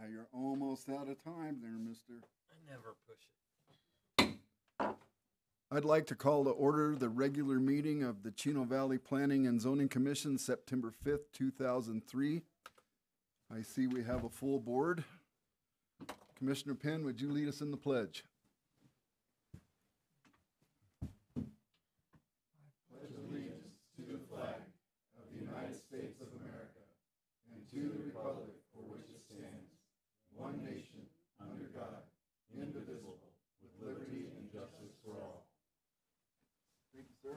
Yeah, you're almost out of time there, mister. I never push it. I'd like to call to order the regular meeting of the Chino Valley Planning and Zoning Commission, September 5th, 2003. I see we have a full board. Commissioner Penn, would you lead us in the pledge? Pledge allegiance to the flag of the United States of America and to the republic for which it stands, one nation, under God, indivisible, with liberty and justice for all. Thank you, sir.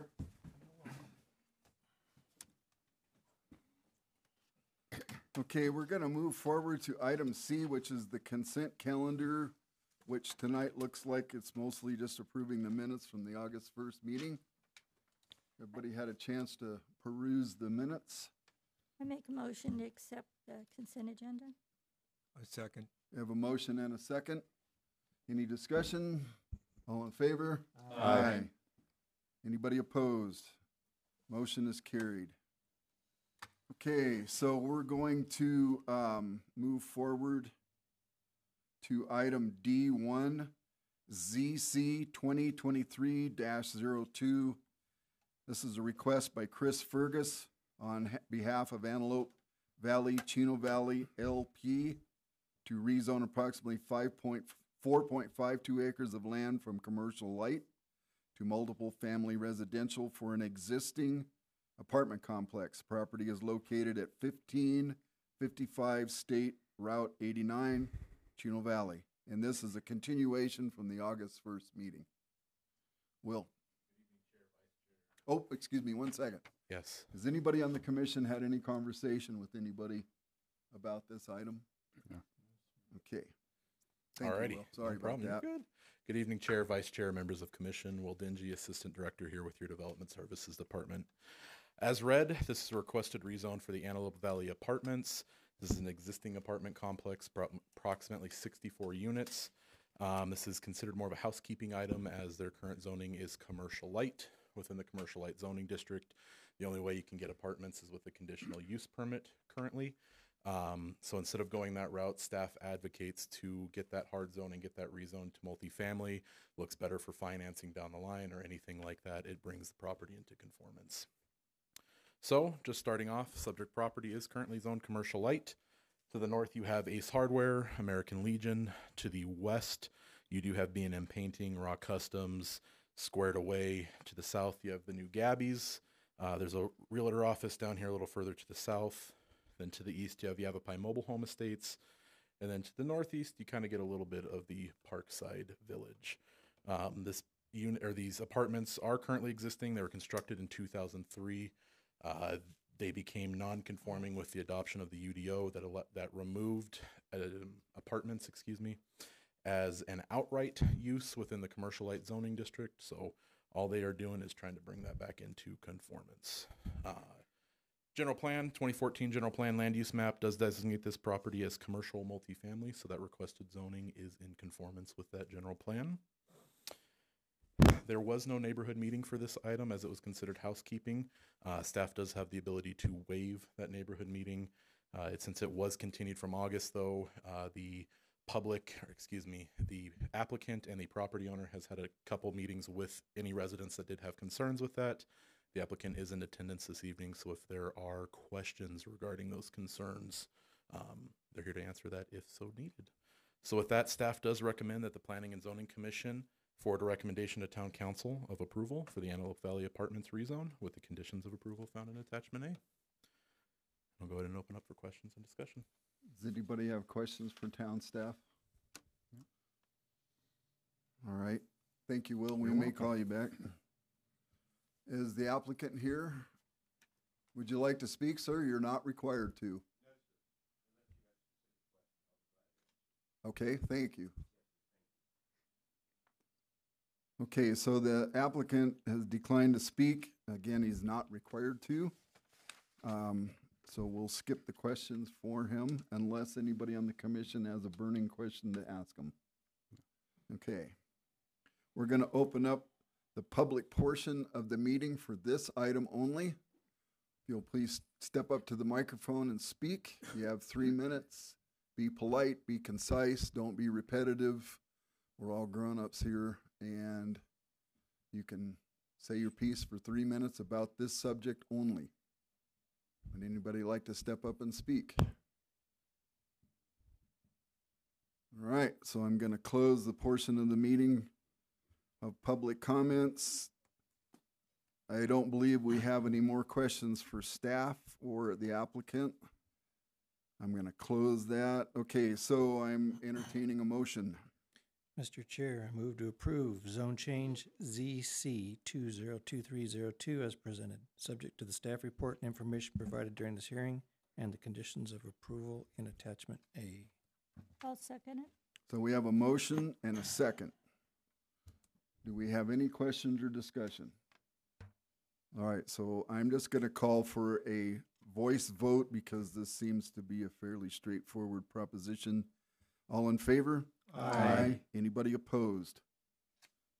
Okay, we're going to move forward to item C, which is the consent calendar, which tonight looks like it's mostly just approving the minutes from the August 1st meeting. Everybody had a chance to peruse the minutes. I make a motion to accept the consent agenda. A second. We have a motion and a second. Any discussion? All in favor? Aye. Anybody opposed? Motion is carried. Okay, so we're going to move forward to item D1, ZC 2023-02. This is a request by Chris Fergus on behalf of Antelope Valley, Chino Valley, LP, to rezone approximately 4.52 acres of land from commercial light to multiple family residential for an existing apartment complex. Property is located at 1555 State Route 89, Chino Valley. And this is a continuation from the August 1st meeting. Will. Oh, excuse me, 1 second. Yes. Has anybody on the commission had any conversation with anybody about this item? No. Okay. Thank you, Alrighty. Will. Sorry No problem. about that. Good. Good evening, Chair, Vice Chair, members of Commission. Will Dingy, Assistant Director here with your Development Services Department. As read, this is a requested rezone for the Antelope Valley Apartments. This is an existing apartment complex, approximately 64 units. This is considered more of a housekeeping item as their current zoning is commercial light within the commercial light zoning district. The only way you can get apartments is with a conditional use permit currently. So instead of going that route, staff advocates to get that hard zone and get that rezoned to multifamily. Looks better for financing down the line or anything like that. It brings the property into conformance. So just starting off, subject property is currently zoned commercial light. To the north, you have Ace Hardware, American Legion. To the west, you do have B&M Painting, Rock Customs, Squared Away. To the south, you have the new Gabby's. There's a realtor office down here a little further to the south. Then to the east, you have Yavapai Mobile Home Estates. And then to the northeast, you kind of get a little bit of the Parkside Village. These apartments are currently existing. They were constructed in 2003. They became non-conforming with the adoption of the UDO that removed apartments, as an outright use within the commercial light zoning district. So all they are doing is trying to bring that back into conformance. General plan, 2014 general plan land use map does designate this property as commercial multifamily, so that requested zoning is in conformance with that general plan. There was no neighborhood meeting for this item as it was considered housekeeping. Staff does have the ability to waive that neighborhood meeting. Since it was continued from August though, the applicant and the property owner has had a couple meetings with any residents that did have concerns with that. The applicant is in attendance this evening, so if there are questions regarding those concerns, they're here to answer that if so needed. So with that, staff does recommend that the Planning and Zoning Commission forward a recommendation to Town Council of approval for the Antelope Valley Apartments rezone with the conditions of approval found in Attachment A. I'll go ahead and open up for questions and discussion. Does anybody have questions for town staff? All right. Thank you, Will. We may call you back. Is the applicant here? Would you like to speak, sir? You're not required to. Okay, thank you. Okay, so the applicant has declined to speak. Again, he's not required to. So we'll skip the questions for him unless anybody on the commission has a burning question to ask him. Okay. We're going to open up the public portion of the meeting for this item only. If you'll please step up to the microphone and speak. You have 3 minutes Be polite, be concise, don't be repetitive. We're all grown-ups here, and you can say your piece for 3 minutes about this subject only. Would anybody like to step up and speak? All right, so I'm going to close the portion of the meeting of public comments. I don't believe we have any more questions for staff or the applicant. I'm going to close that. Okay, so I'm entertaining a motion. Mr. Chair, I move to approve zone change ZC 202302 as presented, subject to the staff report and information provided during this hearing and the conditions of approval in attachment A. I'll second it. So we have a motion and a second. Do we have any questions or discussion? All right, so I'm just going to call for a voice vote because this seems to be a fairly straightforward proposition. All in favor? Aye. Anybody opposed?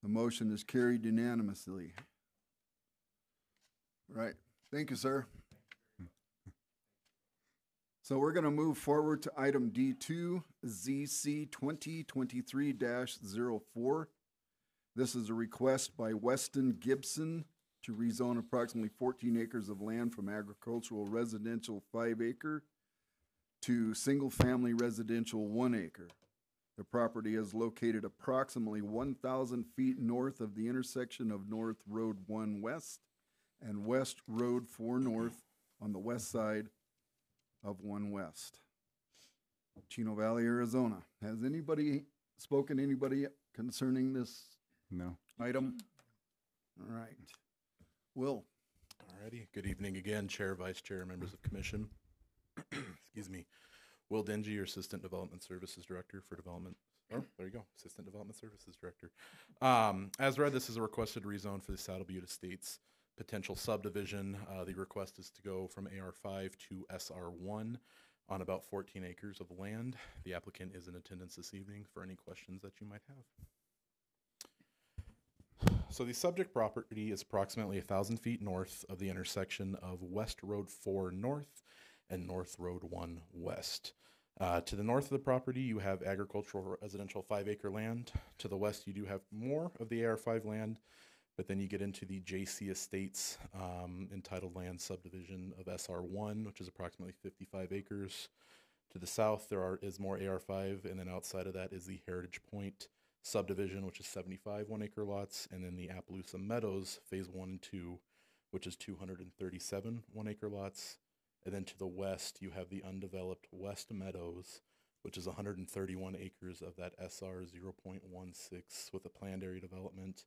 The motion is carried unanimously. Right. Thank you, sir. So we're going to move forward to item D2, ZC 2023-04. This is a request by Weston Gibson to rezone approximately 14 acres of land from agricultural residential 5 acre to single-family residential 1 acre. The property is located approximately 1,000 feet north of the intersection of North Road 1 West and West Road 4 North on the west side of 1 West. Chino Valley, Arizona. Has anybody spoken to anybody concerning this No. item? All right. Will. Alrighty, good evening again, Chair, Vice Chair, members of Commission. Excuse me. Will Dingy, your Assistant Development Services Director for Development. Oh, there you go, Assistant Development Services Director. As read, this is a requested rezone for the Saddle Butte Estates potential subdivision. The request is to go from AR5 to SR1 on about 14 acres of land. The applicant is in attendance this evening for any questions that you might have. So the subject property is approximately 1,000 feet north of the intersection of West Road 4 North and North Road 1 West. To the north of the property, you have agricultural residential 5 acre land. To the west, you do have more of the AR5 land, but then you get into the JC Estates entitled land subdivision of SR1, which is approximately 55 acres. To the south, is more AR5, and then outside of that is the Heritage Point subdivision, which is 75 1 acre lots, and then the Appaloosa Meadows phase 1 and 2, which is 237 1 acre lots. And then to the west, you have the undeveloped West Meadows, which is 131 acres of that SR 0.16 with a planned area development.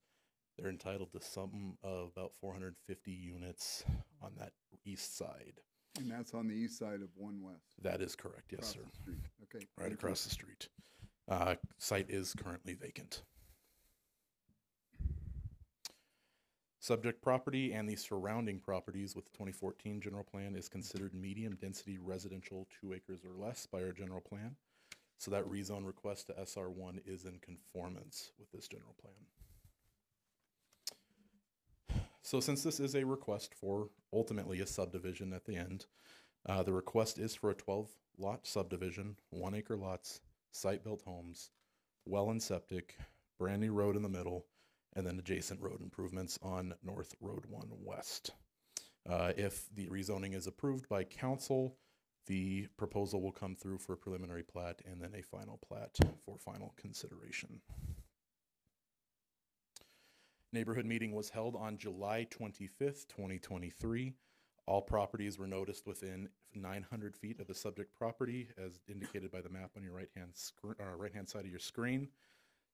They're entitled to something of about 450 units on that east side. And that's on the east side of 1 West. That is correct, yes, Across sir. the street. Okay. Right thank across the street. Site is currently vacant. Subject property and the surrounding properties with the 2014 general plan is considered medium density residential 2 acres or less by our general plan. So that rezone request to SR1 is in conformance with this general plan. So since this is a request for ultimately a subdivision at the end, the request is for a 12 lot subdivision, 1 acre lots, site built homes, well and septic, brand new road in the middle, and then adjacent road improvements on North Road 1 West. If the rezoning is approved by council, the proposal will come through for a preliminary plat and then a final plat for final consideration. Neighborhood meeting was held on July 25th, 2023. All properties were noticed within 900 feet of the subject property, as indicated by the map on your right-hand side of your screen.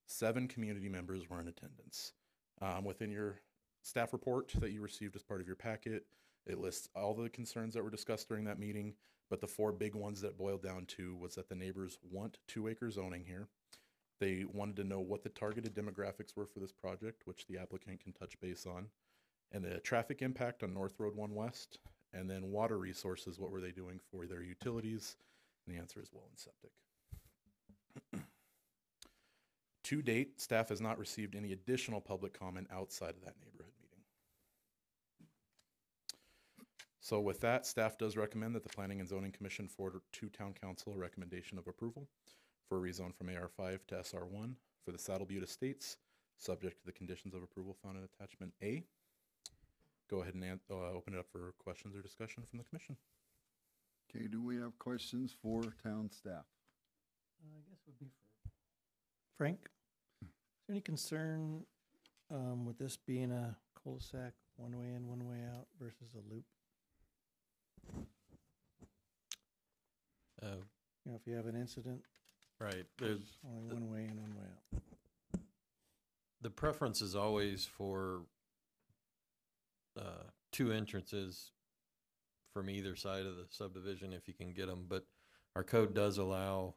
7 community members were in attendance. Within your staff report that you received as part of your packet, it lists all the concerns that were discussed during that meeting, but the 4 big ones that boiled down to was that the neighbors want 2 acre zoning here. They wanted to know what the targeted demographics were for this project, which the applicant can touch base on, and the traffic impact on North Road 1 West, and then water resources, what were they doing for their utilities? And the answer is well and septic. To date, staff has not received any additional public comment outside of that neighborhood meeting. So with that, staff does recommend that the Planning and Zoning Commission forward to Town Council a recommendation of approval for a rezone from AR5 to SR1 for the Saddle Butte Estates, subject to the conditions of approval found in attachment A. Go ahead and open it up for questions or discussion from the commission. Okay, do we have questions for town staff? I guess would be for Frank. Is there any concern with this being a cul-de-sac, one way in, one way out versus a loop? You know, if you have an incident, Right. There's, only one way in, one way out. the preference is always for two entrances from either side of the subdivision if you can get them. But our code does allow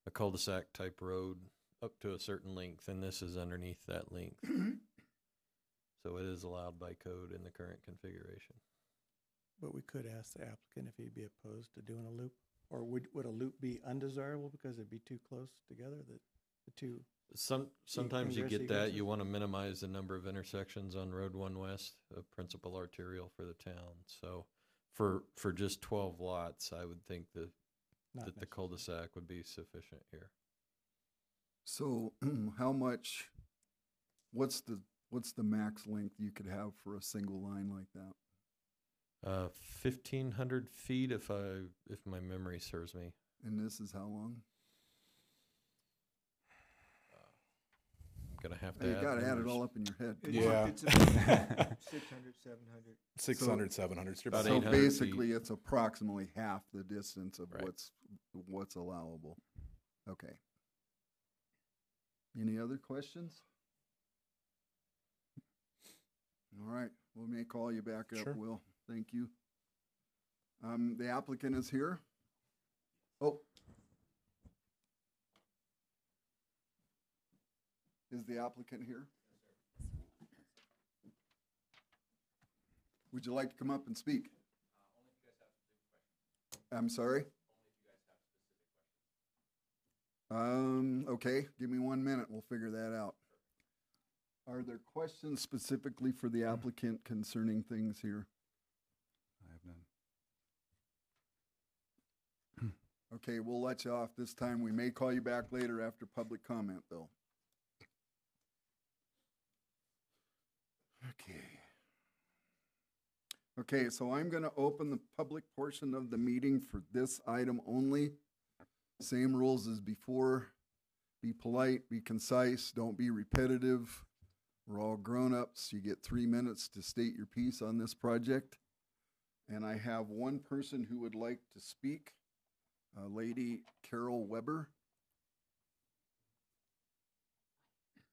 a cul-de-sac type road up to a certain length, and this is underneath that length. So it is allowed by code in the current configuration. But we could ask the applicant if he'd be opposed to doing a loop, or would a loop be undesirable because it'd be too close together, the two? Sometimes you ingress, get that. egresses? You want to minimize the number of intersections on Road 1 West, a principal arterial for the town. So for just 12 lots, I would think that Not the necessary. cul-de-sac would be sufficient here. So how much, what's the max length you could have for a single line like that? 1,500 feet if my memory serves me. And this is how long? I'm gonna have to You gotta add it numbers. all up in your head. Yeah. It's about 600, 700. 600, 700. Strip About So 800 basically, it's approximately half the distance of Right. what's allowable. Okay. Any other questions? All right, we may call you back up, Sure. Will. Thank you. The applicant is here. Oh. Is the applicant here? Would you like to come up and speak? I'm sorry? Okay, give me 1 minute, we'll figure that out. Are there questions specifically for the applicant concerning things here? I have none. Okay, we'll let you off this time. We may call you back later after public comment, though. Okay. Okay, so I'm going to open the public portion of the meeting for this item only. Same rules as before. Be polite, be concise, don't be repetitive. We're all grown-ups. You get 3 minutes to state your piece on this project. And I have one person who would like to speak, Lady Carol Weber.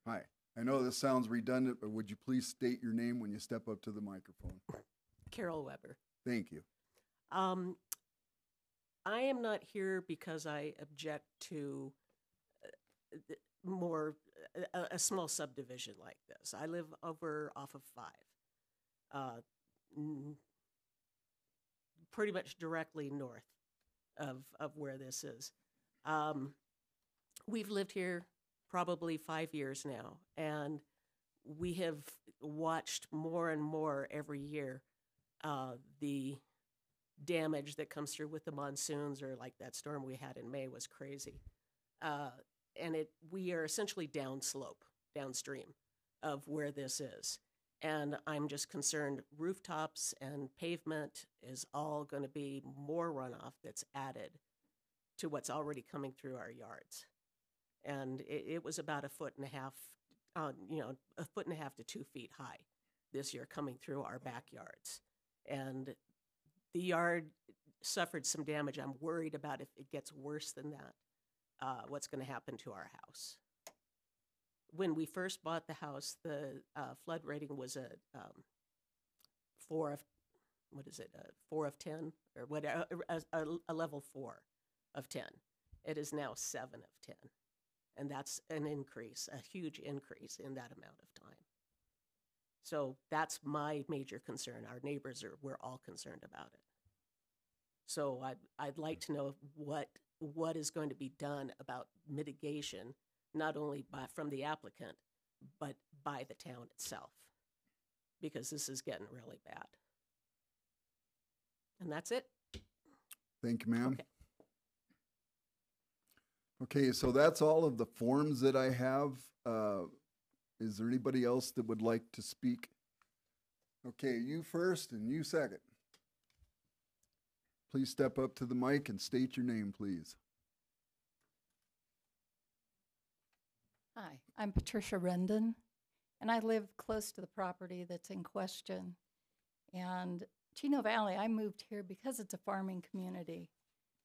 Hi. I know this sounds redundant, but would you please state your name when you step up to the microphone? Carol Weber. Thank you. I am not here because I object to a small subdivision like this. I live over off of 5, pretty much directly north of where this is. We've lived here probably 5 years now, and we have watched more and more every year the damage that comes through with the monsoons, or like that storm we had in May was crazy. And we are essentially downstream of where this is. And I'm just concerned rooftops and pavement is all going to be more runoff that's added to what's already coming through our yards. And it was about 1.5 feet, 1.5 to 2 feet high this year coming through our backyards. And the yard suffered some damage. I'm worried about if it gets worse than that, what's going to happen to our house. When we first bought the house, the flood rating was a 4 of 10, or whatever, a level 4 of 10. It is now 7 of 10. And that's an increase, a huge increase in that amount of time. So that's my major concern. Our neighbors we're all concerned about it. So I'd like to know what is going to be done about mitigation, not only from the applicant, but by the town itself, because this is getting really bad. And that's it. Thank you, ma'am. Okay. Okay, so that's all of the forms that I have. Is there anybody else that would like to speak? Okay, you first and you second. Please step up to the mic and state your name, please. Hi, I'm Patricia Rendon, and I live close to the property that's in question. And Chino Valley, I moved here because it's a farming community.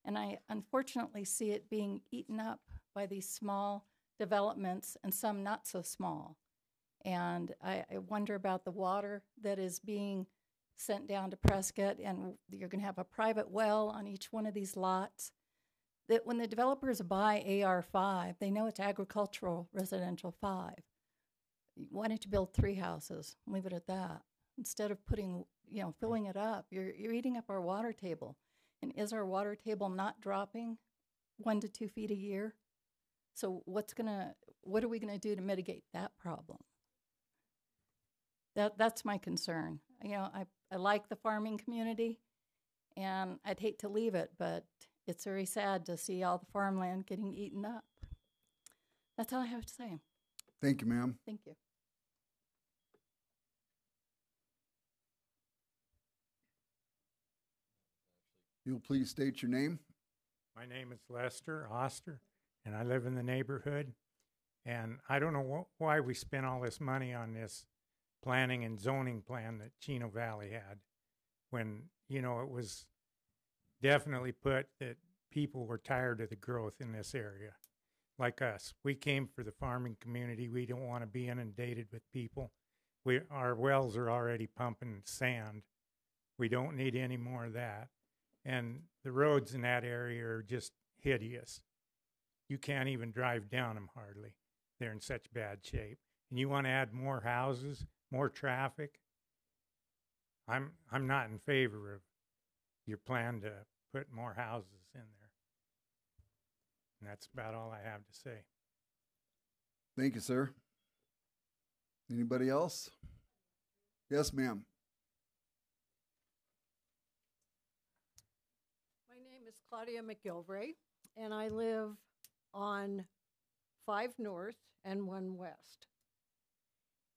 And I unfortunately see it being eaten up by these small developments and some not so small. And I wonder about the water that is being sent down to Prescott, and you're going to have a private well on each one of these lots. That when the developers buy AR5, they know it's agricultural residential 5. Why don't you build 3 houses? Leave it at that. Instead of putting, filling it up, you're eating up our water table. And is our water table not dropping 1 to 2 feet a year? So what are we gonna do to mitigate that problem? That's my concern. I like the farming community, and I'd hate to leave it, but it's very sad to see all the farmland getting eaten up. That's all I have to say. Thank you, ma'am. Thank you. You'll please state your name. My name is Lester Oster, and I live in the neighborhood. And I don't know why we spent all this money on this planning and zoning plan that Chino Valley had, when, it was definitely put that people were tired of the growth in this area. Like us, we came for the farming community. We don't want to be inundated with people. Our wells are already pumping sand. We don't need any more of that. And the roads in that area are just hideous. You can't even drive down them hardly. They're in such bad shape. And you want to add more houses, more traffic? I'm not in favor of your plan to put more houses in there. And that's about all I have to say. Thank you, sir. Anybody else? Yes, ma'am. My name is Claudia McGilvray, and I live on 5 North and 1 West.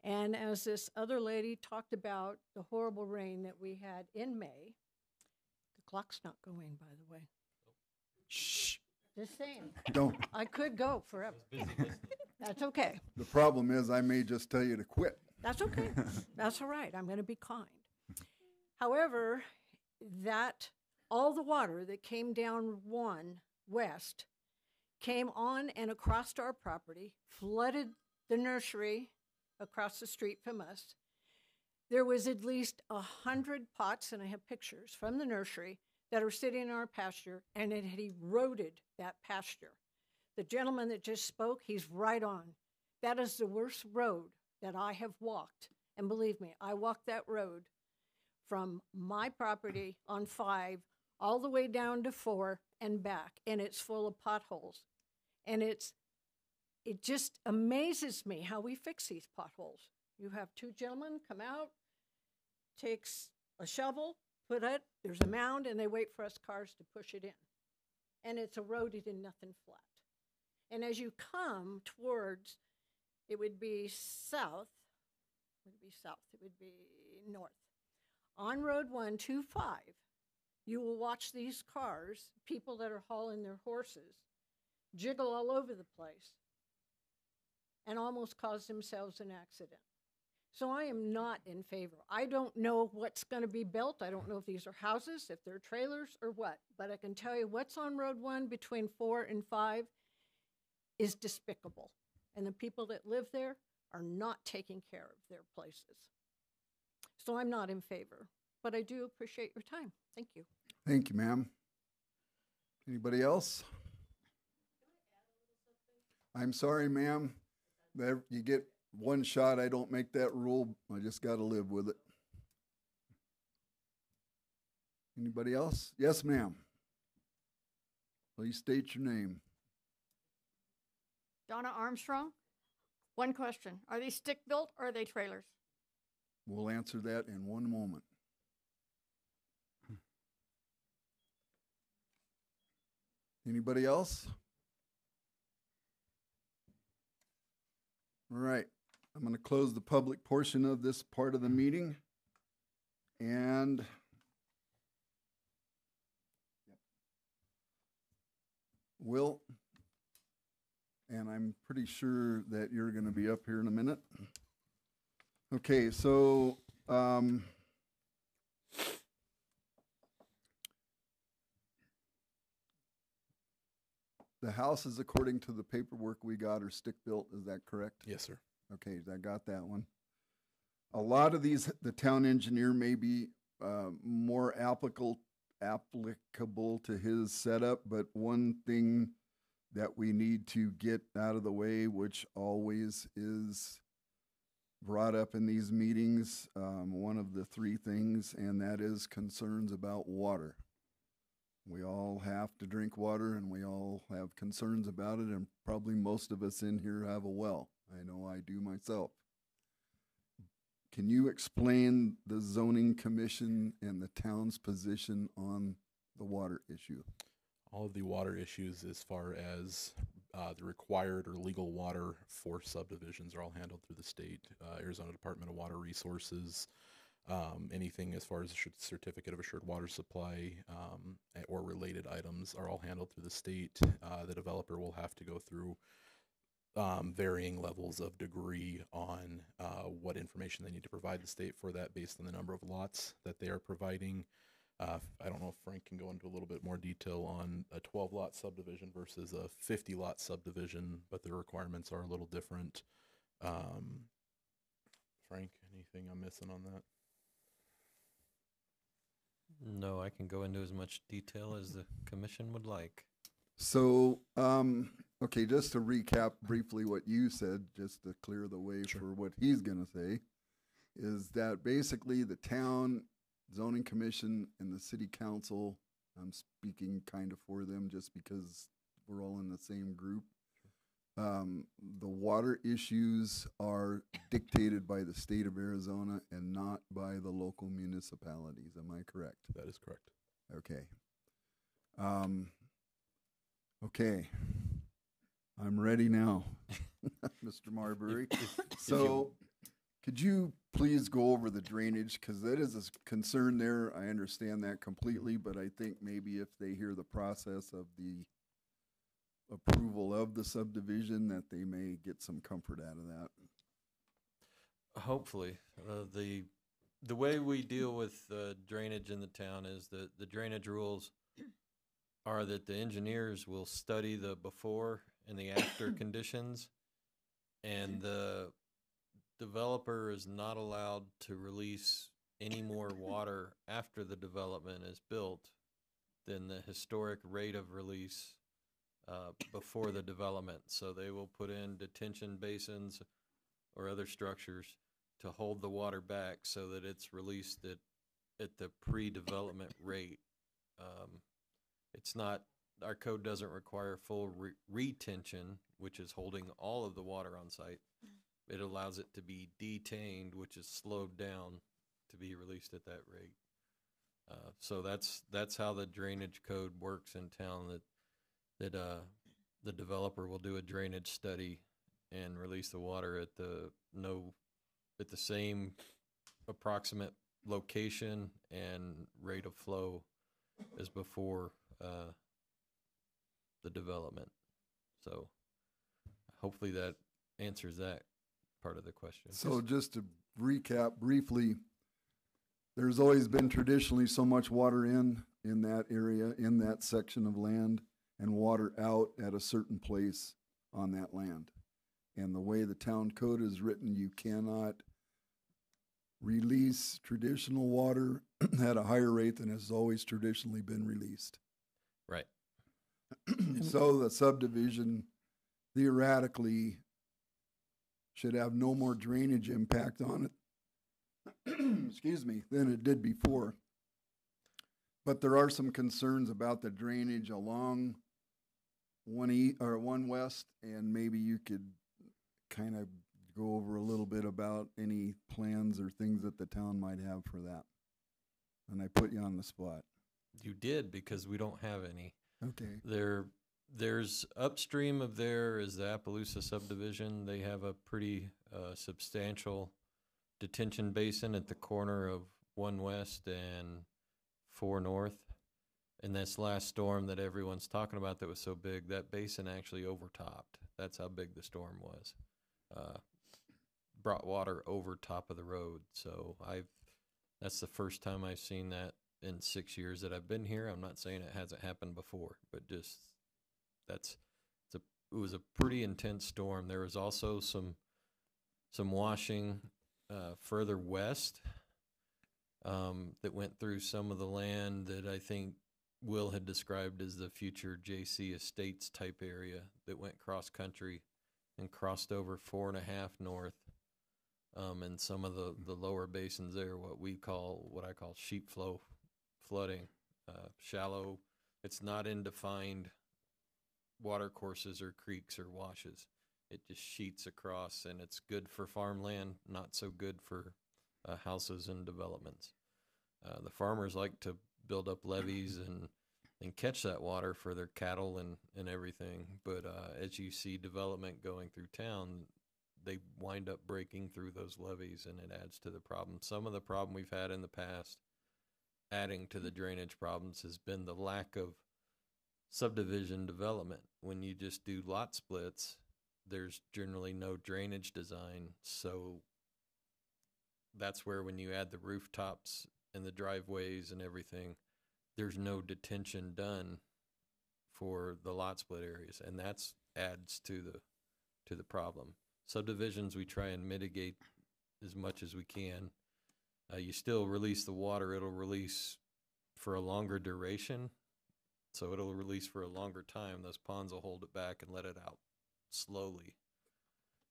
And as this other lady talked about the horrible rain that we had in May, the clock's not going, by the way. Shh. Just saying. Don't. I could go forever. That's okay. The problem is I may just tell you to quit. That's okay. That's all right. I'm going to be kind. However, all the water that came down 1 West came on and across our property, flooded the nursery across the street from us. There was at least 100 pots, and I have pictures from the nursery, that are sitting in our pasture, and it had eroded that pasture. The gentleman that just spoke, he's right on. That is the worst road that I have walked. And believe me, I walked that road from my property on 5 all the way down to 4 and back, and it's full of potholes. And it just amazes me how we fix these potholes. You have 2 gentlemen come out, takes a shovel, there's a mound, and they wait for us cars to push it in. And it's eroded in nothing flat. And as you come towards, it would be north. On Road 125, you will watch these cars, people that are hauling their horses, jiggle all over the place and almost cause themselves an accident. So I am not in favor. I don't know what's going to be built. I don't know if these are houses, if they're trailers, or what. But I can tell you what's on Road 1 between 4 and 5 is despicable. And the people that live there are not taking care of their places. So I'm not in favor. But I do appreciate your time. Thank you. Thank you, ma'am. Anybody else? I'm sorry, ma'am. You get 1 shot. I don't make that rule. I just got to live with it. Anybody else? Yes, ma'am. Please state your name. Donna Armstrong. 1 question. Are they stick-built or are they trailers? We'll answer that in 1 moment. Anybody else? All right, I'm going to close the public portion of this part of the meeting. And Will, and I'm pretty sure that you're going to be up here in a minute. Okay, so the houses, according to the paperwork we got, are stick-built, is that correct? Yes, sir. Okay, I got that one. A lot of these, the town engineer may be more applicable to his setup, but one thing that we need to get out of the way, which always is brought up in these meetings, one of the three things, and that is concerns about water. We all have to drink water, and we all have concerns about it, and probably most of us in here have a well. I know I do myself. Can you explain the zoning commission and the town's position on the water issue? All of the water issues as far as the required or legal water for subdivisions are all handled through the state, Arizona Department of Water Resources. Anything as far as a certificate of assured water supply or related items are all handled through the state. The developer will have to go through varying levels of degree on what information they need to provide the state for that based on the number of lots that they are providing. I don't know if Frank can go into a little bit more detail on a 12-lot subdivision versus a 50-lot subdivision, but the requirements are a little different. Frank, anything I'm missing on that? No, I can go into as much detail as the commission would like. So, okay, just to recap briefly what you said, just to clear the way for what he's going to say, is that basically the town zoning commission and the city council, I'm speaking kind of for them just because we're all in the same group. The water issues are dictated by the state of Arizona and not by the local municipalities. Am I correct? That is correct. Okay. Okay. I'm ready now, Mr. Marbury. So could you please go over the drainage? Because that is a concern there. I understand that completely, but I think maybe if they hear the process of the approval of the subdivision, that they may get some comfort out of that. Hopefully. The way we deal with drainage in the town is that the drainage rules are that the engineers will study the before and the after conditions, and the developer is not allowed to release any more water after the development is built than the historic rate of release before the development. So they will put in detention basins or other structures to hold the water back so that it's released at the pre-development rate. It's not, our code doesn't require full retention, which is holding all of the water on site. It allows it to be detained, which is slowed down to be released at that rate. So that's how the drainage code works in town, that the developer will do a drainage study and release the water at the same approximate location and rate of flow as before the development. So hopefully that answers that part of the question. So just to recap briefly, there's always been traditionally so much water in that area, in that section of land, and water out at a certain place on that land. And the way the town code is written, you cannot release traditional water at a higher rate than has always traditionally been released. Right. So the subdivision theoretically should have no more drainage impact on it, excuse me, than it did before. But there are some concerns about the drainage along 1 West, and maybe you could kind of go over a little bit about any plans or things that the town might have for that. And I put you on the spot. You did, because we don't have any. Okay. There's upstream of there is the Appaloosa subdivision. They have a pretty substantial detention basin at the corner of 1 West and 4 North. And this last storm that everyone's talking about that was so big, that basin actually overtopped. That's how big the storm was. Brought water over top of the road. So that's the first time I've seen that in 6 years that I've been here. I'm not saying it hasn't happened before, but just it was a pretty intense storm. There was also some washing further west that went through some of the land that I think Will had described as the future JC Estates type area that went cross country and crossed over 4.5 North. And some of the lower basins there, what I call sheep flow flooding, shallow. It's not in defined water courses or creeks or washes. It just sheets across, and it's good for farmland, not so good for houses and developments. The farmers like to build up levees and catch that water for their cattle and everything. But as you see development going through town, they wind up breaking through those levees, and it adds to the problem. Some of the problem we've had in the past, adding to the drainage problems, has been the lack of subdivision development. When you just do lot splits, there's generally no drainage design. So that's where when you add the rooftops and the driveways and everything, there's no detention done for the lot split areas, and that's adds to the problem. Subdivisions, we try and mitigate as much as we can. You still release the water. It'll release for a longer duration, so it'll release for a longer time. Those ponds will hold it back and let it out slowly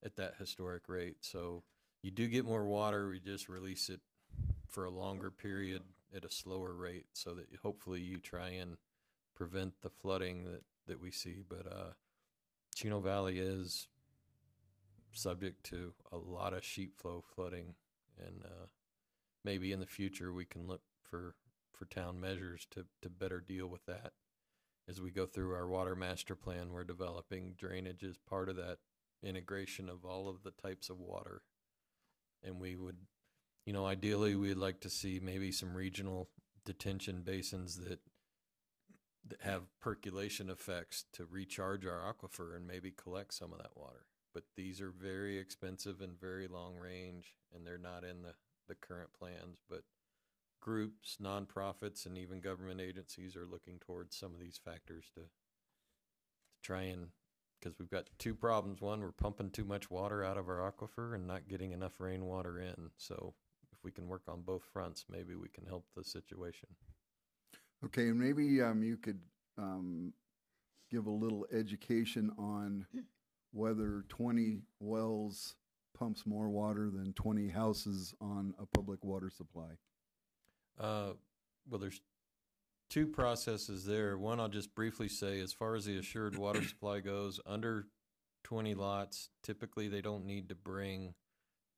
at that historic rate. So you do get more water. We just release it for a longer period at a slower rate, so that hopefully you try and prevent the flooding that we see. But Chino Valley is subject to a lot of sheet flow flooding, and maybe in the future we can look for town measures to better deal with that. As we go through our water master plan, we're developing drainage as part of that integration of all of the types of water. And we would, ideally we'd like to see maybe some regional detention basins that have percolation effects to recharge our aquifer and maybe collect some of that water. But these are very expensive and very long range, and they're not in the current plans. But groups, nonprofits, and even government agencies are looking towards some of these factors to try and, because we've got two problems. One, we're pumping too much water out of our aquifer and not getting enough rainwater in. So if we can work on both fronts, maybe we can help the situation. Okay, and maybe you could give a little education on whether 20 wells pumps more water than 20 houses on a public water supply. Well, there's two processes there. One, I'll just briefly say, as far as the assured water supply goes, under 20 lots, typically they don't need to bring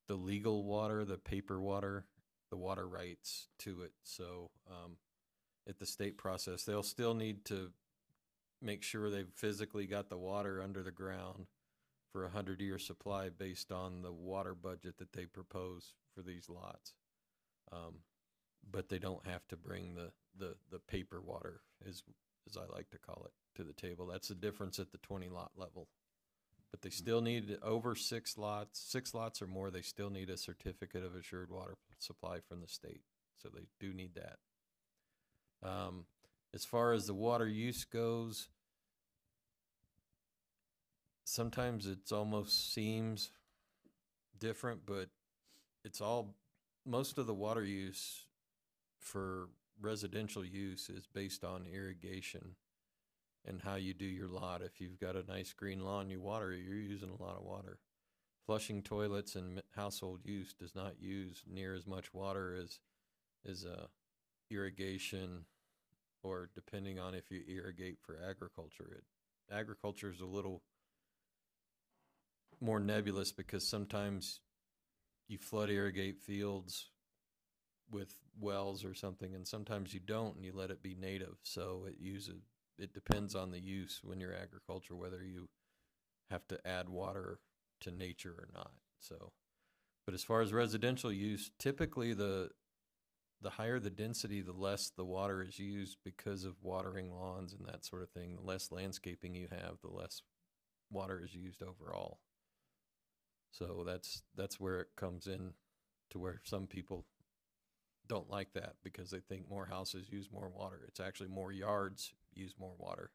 the legal water, the paper water, the water rights to it. So at the state process, they'll still need to make sure they've physically got the water under the ground for a 100-year supply based on the water budget that they propose for these lots. But they don't have to bring the paper water, as I like to call it, to the table. That's the difference at the 20 lot level. But they still need, over 6 lots or more, they still need a certificate of assured water supply from the state. So they do need that. As far as the water use goes, sometimes it's almost seems different, but it's all, most of the water use for residential use is based on irrigation and how you do your lot. If you've got a nice green lawn, you water it, you're using a lot of water. Flushing toilets and household use does not use near as much water as irrigation, or depending on if you irrigate for agriculture. Agriculture is a little more nebulous because sometimes you flood irrigate fields with wells or something, and sometimes you don't, and you let it be native, so it depends on the use when you're agriculture, whether you have to add water to nature or not. So, but as far as residential use, typically the higher the density, the less the water is used because of watering lawns and that sort of thing. The less landscaping you have, the less water is used overall. So that's where it comes in to where some people don't like that because they think more houses use more water. It's actually more yards use more water.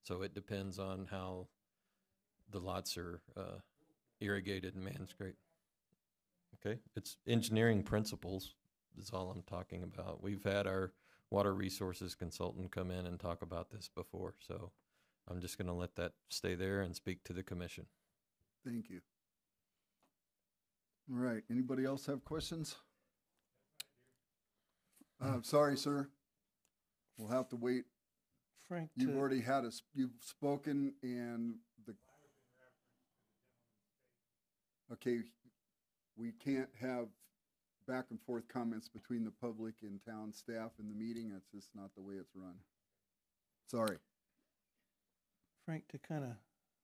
So it depends on how the lots are irrigated and manscaped. Okay, it's engineering principles is all I'm talking about. We've had our water resources consultant come in and talk about this before, so I'm just going to let that stay there and speak to the commission. Thank you. All right, anybody else have questions? Sorry, sir. We'll have to wait. Frank, You've already had you've spoken and okay, we can't have back and forth comments between the public and town staff in the meeting. That's just not the way it's run. Sorry. Frank, to kind of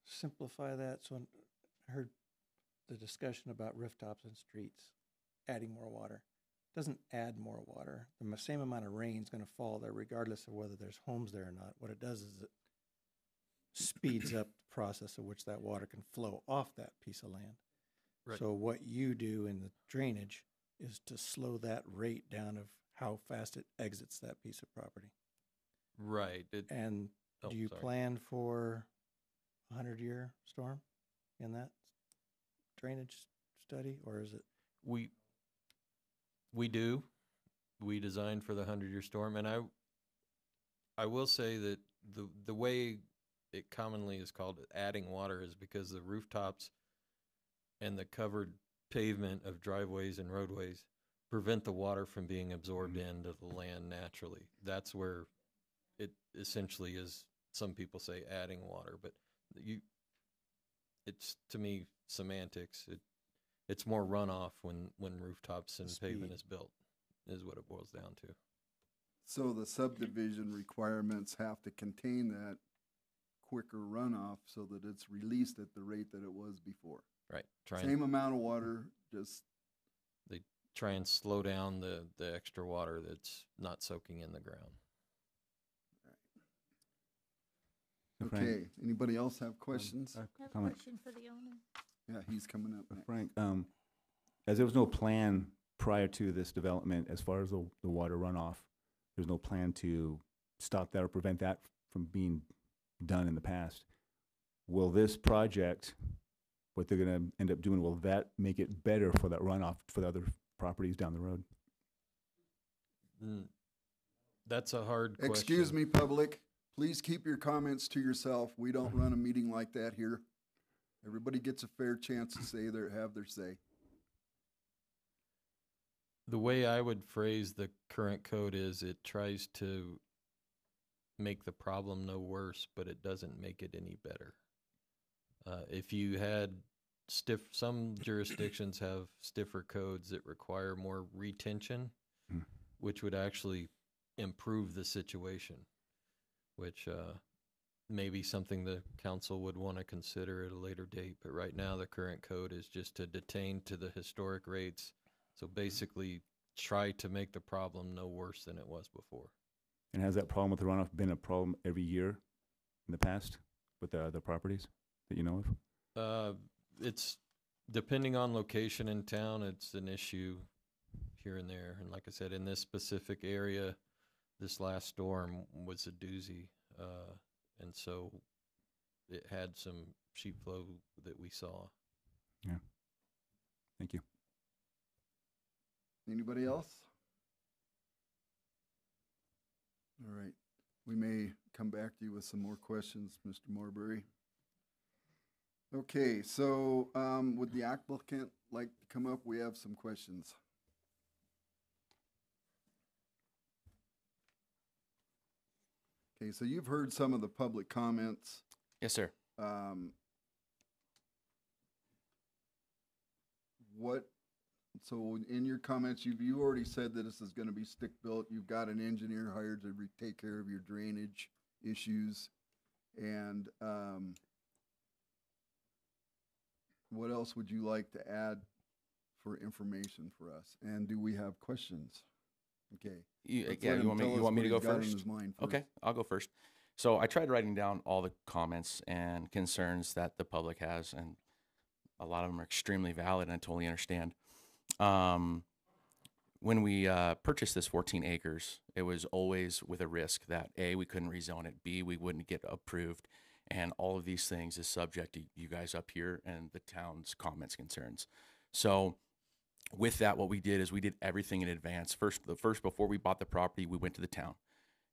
simplify that, so I heard the discussion about rooftops and streets adding more water. It doesn't add more water. The same amount of rain is going to fall there regardless of whether there's homes there or not. What it does is it speeds up the process of which that water can flow off that piece of land. Right. So what you do in the drainage is to slow that rate down of how fast it exits that piece of property. Right. And do you plan for a 100-year storm in that drainage study, or is it? We do. We designed for the 100-year storm, and I will say that the way it commonly is called adding water is because the rooftops and the covered pavement of driveways and roadways prevent the water from being absorbed into the land naturally. That's where it essentially is, some people say adding water, but it's to me semantics. It's more runoff when rooftops and pavement is built, is what it boils down to. So the subdivision requirements have to contain that quicker runoff so that it's released at the rate that it was before. Right. Same amount of water, just they try and slow down the extra water that's not soaking in the ground. okay. Anybody else have questions? I have a comment. question for the owner. Yeah, he's coming up next. Frank, as there was no plan prior to this development as far as the water runoff, there's no plan to stop that or prevent that from being done in the past. Will this project, what they're going to end up doing, will that make it better for that runoff for the other properties down the road? That's a hard question. Excuse me, public. Please keep your comments to yourself. We don't run a meeting like that here. Everybody gets a fair chance to say have their say. The way I would phrase the current code is it tries to make the problem no worse, but it doesn't make it any better. If you had some jurisdictions have stiffer codes that require more retention, which would actually improve the situation, which may be something the council would want to consider at a later date. But right now, the current code is just to detain to the historic rates. So basically, try to make the problem no worse than it was before. And has that problem with the runoff been a problem every year in the past with the other properties that you know of? It's depending on location in town, it's an issue here and there. And like I said, in this specific area, this last storm was a doozy. And so it had some sheet flow that we saw. Yeah. Thank you. Anybody else? All right. We may come back to you with some more questions, Mr. Marbury. Okay, so would the applicant like to come up? We have some questions. Okay, so you've heard some of the public comments. Yes, sir. So in your comments, you already said that this is going to be stick built. You've got an engineer hired to take care of your drainage issues. And what else would you like to add for information for us? And do we have questions? Okay. Let's let him tell us you want me what to he's go got in first? his mind Okay, I'll go first. So I tried writing down all the comments and concerns that the public has, and a lot of them are extremely valid, and I totally understand. When we purchased this 14 acres, it was always with a risk that A, we couldn't rezone it, B, we wouldn't get approved, and all of these things is subject to you guys up here and the town's comments, concerns. So with that, what we did is we did everything in advance. First, before we bought the property, we went to the town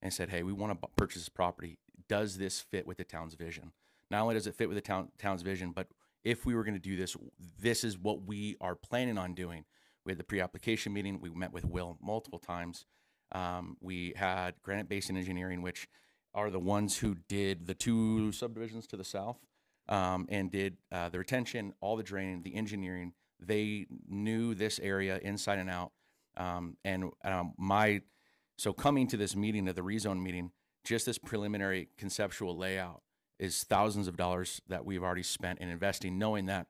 and said, hey, we want to purchase this property. Does this fit with the town's vision? Not only does it fit with the town's vision, but if we were going to do this, this is what we are planning on doing. We had the pre-application meeting. We met with Will multiple times. We had Granite Basin Engineering, which are the ones who did the 2 subdivisions to the south and did the retention, all the draining, the engineering. They knew this area inside and out. So coming to this meeting, to the rezone meeting, just this preliminary conceptual layout is thousands of dollars that we've already spent in investing, knowing that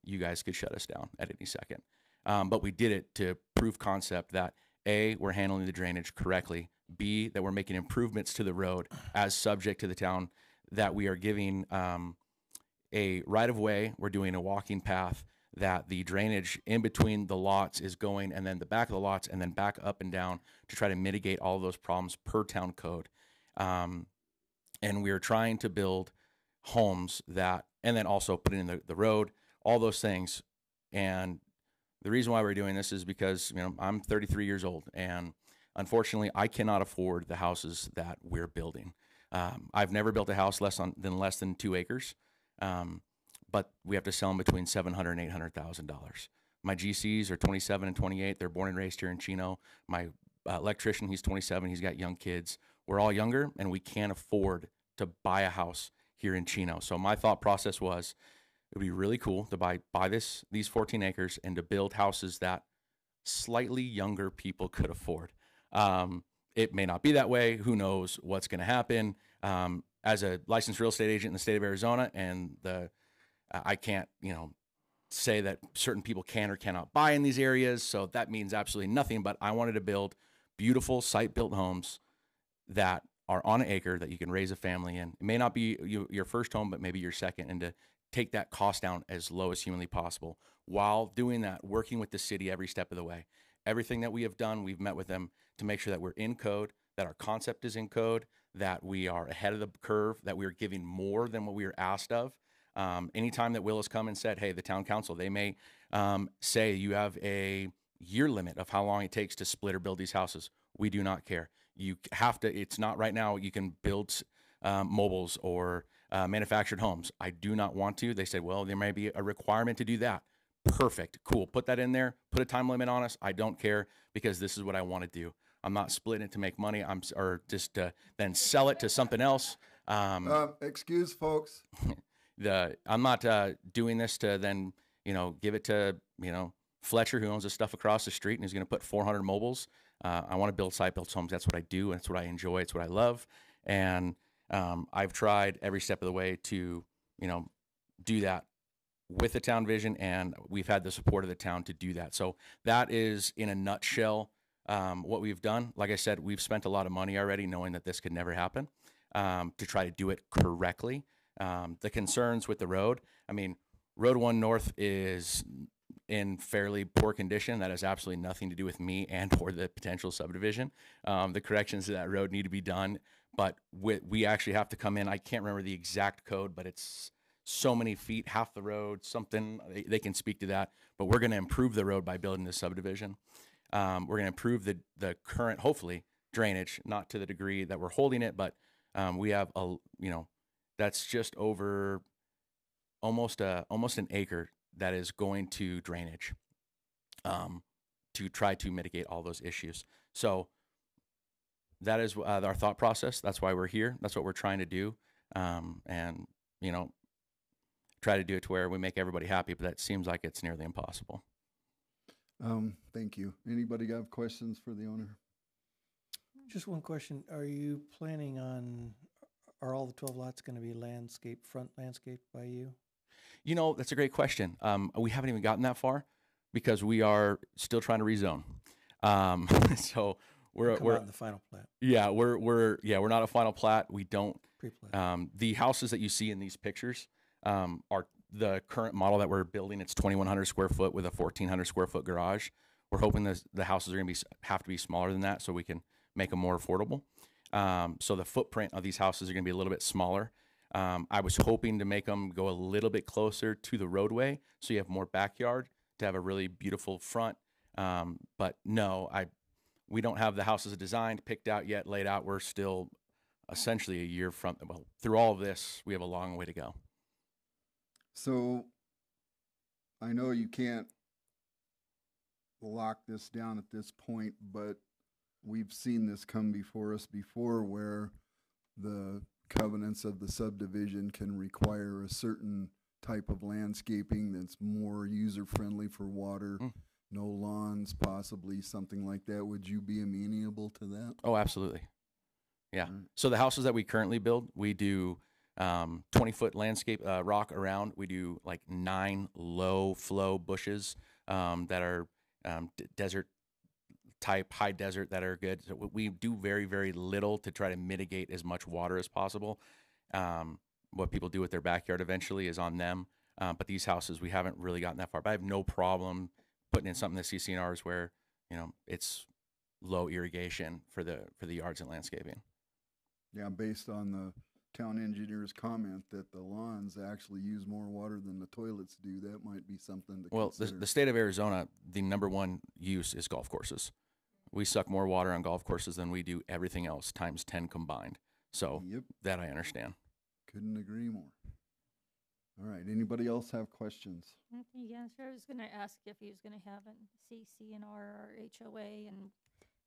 you guys could shut us down at any second. But we did it to prove concept that A, we're handling the drainage correctly, B, that we're making improvements to the road as subject to the town, that we are giving a right-of-way, we're doing a walking path, that the drainage in between the lots is going, and then the back of the lots, and then back up and down to try to mitigate all of those problems per town code. And we are trying to build homes that, and then also put in the road, all those things. And the reason why we're doing this is because, I'm 33 years old, and unfortunately, I cannot afford the houses that we're building. I've never built a house less than 2 acres, but we have to sell them between $700,000 and $800,000. My GCs are 27 and 28. They're born and raised here in Chino. My electrician, he's 27. He's got young kids. We're all younger, and we can't afford to buy a house here in Chino. So my thought process was, it would be really cool to buy these 14 acres and to build houses that slightly younger people could afford. It may not be that way. Who knows what's going to happen? As a licensed real estate agent in the state of Arizona, and I can't, say that certain people can or cannot buy in these areas. So that means absolutely nothing. But I wanted to build beautiful site-built homes that are on an acre that you can raise a family in. It may not be your first home, but maybe your second, and to take that cost down as low as humanly possible. While doing that, working with the city every step of the way. Everything that we have done, we've met with them to make sure that we're in code, that our concept is in code, that we are ahead of the curve, that we are giving more than what we are asked of. Anytime that Will has come and said, hey, the town council, they may say you have a year limit of how long it takes to split or build these houses. We do not care. You have to, it's not right now, you can build mobiles or manufactured homes. I do not want to. They said, well, there may be a requirement to do that. Perfect. Cool. Put that in there. Put a time limit on us. I don't care, because this is what I want to do. I'm not splitting it to make money. Or just to then sell it to something else. Excuse folks. I'm not doing this to then, give it to, Fletcher, who owns the stuff across the street and is going to put 400 mobiles. I want to build site-built homes. That's what I do. And that's what I enjoy. It's what I love. And I've tried every step of the way to, do that with the town vision, and we've had the support of the town to do that. So that is, in a nutshell, what we've done. Like I said, we've spent a lot of money already knowing that this could never happen, to try to do it correctly. The concerns with the road, Road 1 North is in fairly poor condition. That has absolutely nothing to do with me and or the potential subdivision. The corrections to that road need to be done, but we actually have to come in. I can't remember the exact code, but it's so many feet, half the road, something. They can speak to that, but we're going to improve the road by building this subdivision. We're going to improve the current, hopefully, drainage, not to the degree that we're holding it, but we have that's just over almost an acre that is going to drainage, to try to mitigate all those issues. So that is our thought process. That's why we're here. That's what we're trying to do. And, try to do it to where we make everybody happy, but that seems like it's nearly impossible. Thank you. Anybody have questions for the owner? Just one question. Are you planning on all the 12 lots going to be front landscaped by you? You know, that's a great question. We haven't even gotten that far because we are still trying to rezone. So we're in the final plat. Yeah, we're not a final plat. We don't. Pre-plat. The houses that you see in these pictures are the current model that we're building. It's 2,100 square foot with a 1,400 square foot garage. We're hoping the houses are going to have to be smaller than that so we can make them more affordable. So the footprint of these houses are going to be a little bit smaller. I was hoping to make them go a little bit closer to the roadway so you have more backyard to have a really beautiful front. But no, we don't have the houses designed, picked out yet, laid out. We're still essentially a year from, well, through all of this, we have a long way to go. So I know you can't lock this down at this point, but we've seen this come before us before where the covenants of the subdivision can require a certain type of landscaping that's more user-friendly for water, no lawns, possibly something like that. Would you be amenable to that? Oh, absolutely. Yeah. So the houses that we currently build, we do 20-foot landscape rock around. We do like 9 low flow bushes that are desert type, high desert, that are good. So we do very, very little to try to mitigate as much water as possible. What people do with their backyard eventually is on them. But these houses, we haven't really gotten that far. But I have no problem putting in something that CCNRs where, you know, it's low irrigation for the yards and landscaping. Yeah, based on the town engineer's comment that the lawns actually use more water than the toilets do, that might be something to consider. The state of Arizona, the #1 use is golf courses. We suck more water on golf courses than we do everything else, times 10 combined. So that I understand. Couldn't agree more. All right, anybody else have questions? Yeah, sure. I was going to ask if he was going to have a CCNR or HOA and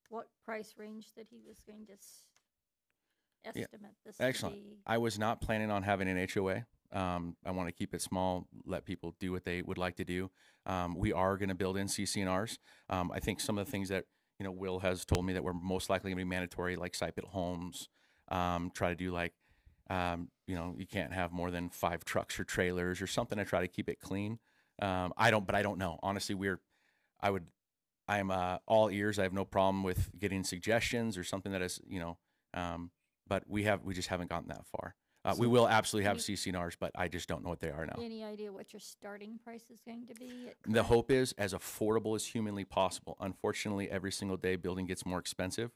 what price range that he was going to estimate this Excellent. to be. I was not planning on having an HOA. I want to keep it small, let people do what they would like to do. We are going to build in CCNRs. I think some of the things that, you know, Will has told me that we're most likely going to be mandatory, like site built homes. Try to do like, you know, you can't have more than 5 trucks or trailers or something to try to keep it clean. I don't know. Honestly, I am all ears. I have no problem with getting suggestions or something that is, you know, but we just haven't gotten that far. We will absolutely have CCNRs, but I just don't know what they are now. Any idea what your starting price is going to be? The hope is as affordable as humanly possible. Unfortunately, every single day building gets more expensive.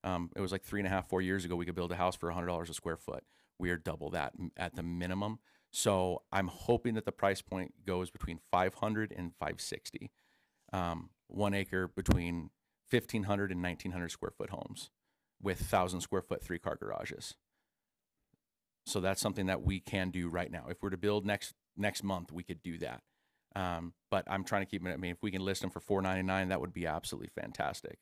It was like 3.5, 4 years ago, we could build a house for $100 a square foot. We are double that at the minimum. So I'm hoping that the price point goes between $500 and $560. 1 acre between 1,500 and 1,900 square foot homes with 1,000 square foot 3-car garages. So that's something that we can do right now. If we're to build next month, we could do that. But I'm trying to keep it. I mean, if we can list them for $499, that would be absolutely fantastic.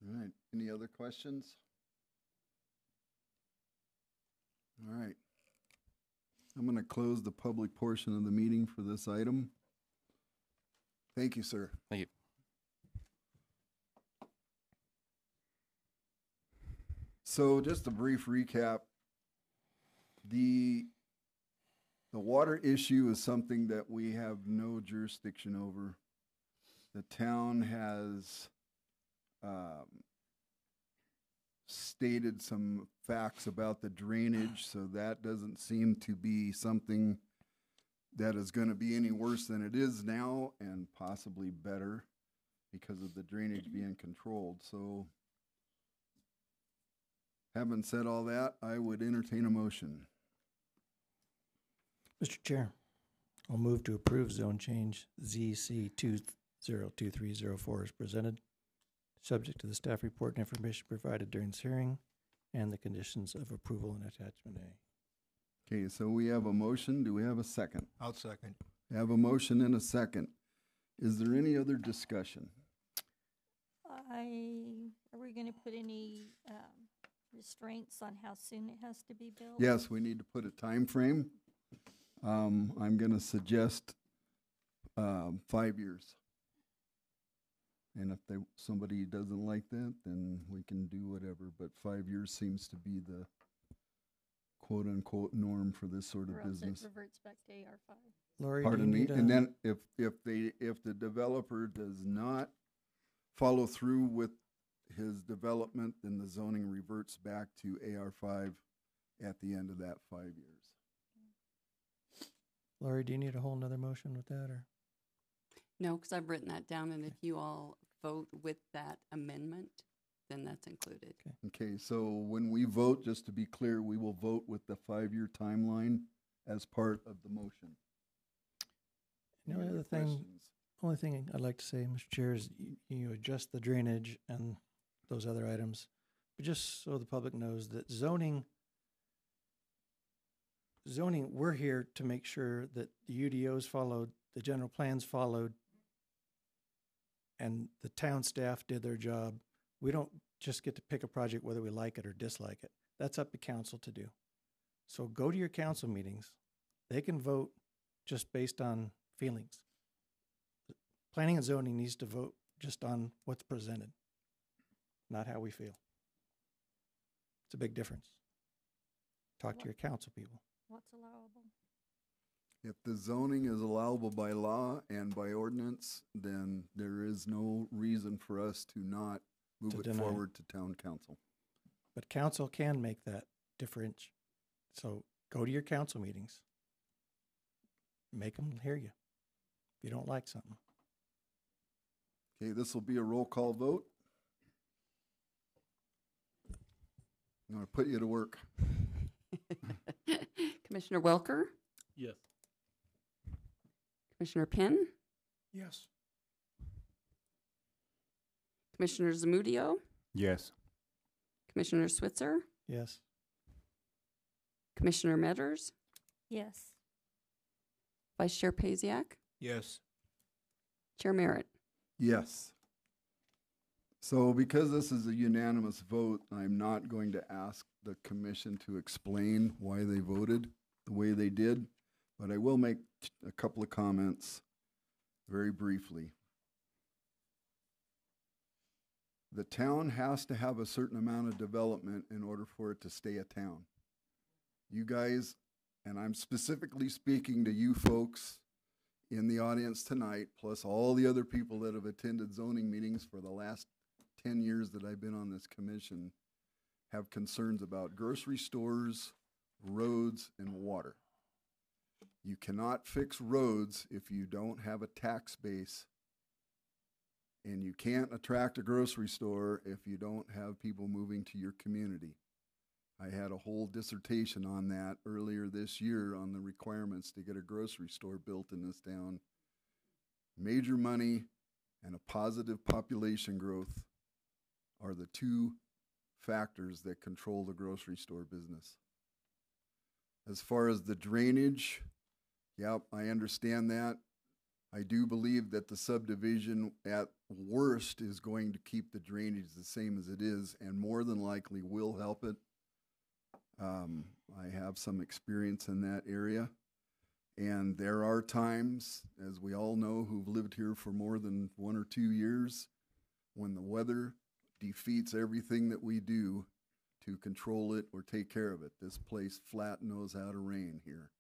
All right. Any other questions? All right. I'm going to close the public portion of the meeting for this item. Thank you, sir. Thank you. So just a brief recap. The water issue is something that we have no jurisdiction over. The town has stated some facts about the drainage, so that doesn't seem to be something that is going to be any worse than it is now, and possibly better because of the drainage being controlled. So having said all that, I would entertain a motion. Mr. Chair, I'll move to approve zone change ZC 202304 as presented, subject to the staff report and information provided during this hearing and the conditions of approval in attachment A. Okay, so we have a motion. Do we have a second? I'll second. We have a motion and a second. Is there any other discussion? Are we going to put any restraints on how soon it has to be built? Yes, we need to put a time frame. I'm going to suggest 5 years. And if somebody doesn't like that, then we can do whatever. But 5 years seems to be the quote unquote norm for this sort of Or else it business. reverts back to AR5. Lori, do you Pardon me. need And a- then if the developer does not follow through with his development, then the zoning reverts back to AR5 at the end of that 5 years. Lori, do you need a whole nother motion with that, or? No, because I've written that down, and if you all vote with that amendment, then that's included. Okay, so when we vote, just to be clear, we will vote with the 5-year timeline as part of the motion. The Any only other other thing, questions? only thing I'd like to say, Mr. Chair, is you adjust the drainage and those other items, but just so the public knows that zoning, we're here to make sure that the UDOs followed, the general plans followed, and the town staff did their job. We don't just get to pick a project whether we like it or dislike it. That's up to council to do. So go to your council meetings. They can vote just based on feelings. Planning and zoning needs to vote just on what's presented, not how we feel. It's a big difference. Talk to your council people. What's allowable? If the zoning is allowable by law and by ordinance, then there is no reason for us to not move To it deny it. forward to town council. But council can make that difference. So go to your council meetings. Make them hear you if you don't like something. Okay, this will be a roll call vote. I'm going to put you to work. Commissioner Welker, Yes. Commissioner Penn, Yes. Commissioner Zamudio, Yes. Commissioner Switzer, Yes. Commissioner Metters, Yes. Vice Chair Paziak, Yes. Chair Merritt. Yes. So because this is a unanimous vote, I'm not going to ask the commission to explain why they voted the way they did, but I will make a couple of comments very briefly. The town has to have a certain amount of development in order for it to stay a town. You guys, and I'm specifically speaking to you folks in the audience tonight, plus all the other people that have attended zoning meetings for the last 10 years that I've been on this commission, have concerns about grocery stores, roads, and water. You cannot fix roads if you don't have a tax base, and you can't attract a grocery store if you don't have people moving to your community. I had a whole dissertation on that earlier this year on the requirements to get a grocery store built in this town. Major money and a positive population growth are the two factors that control the grocery store business. As far as the drainage, yep, I understand that. I do believe that the subdivision at worst is going to keep the drainage the same as it is, and more than likely will help it. I have some experience in that area, and there are times, as we all know who've lived here for more than 1 or 2 years, when the weather defeats everything that we do to control it or take care of it. This place flat knows how to rain here.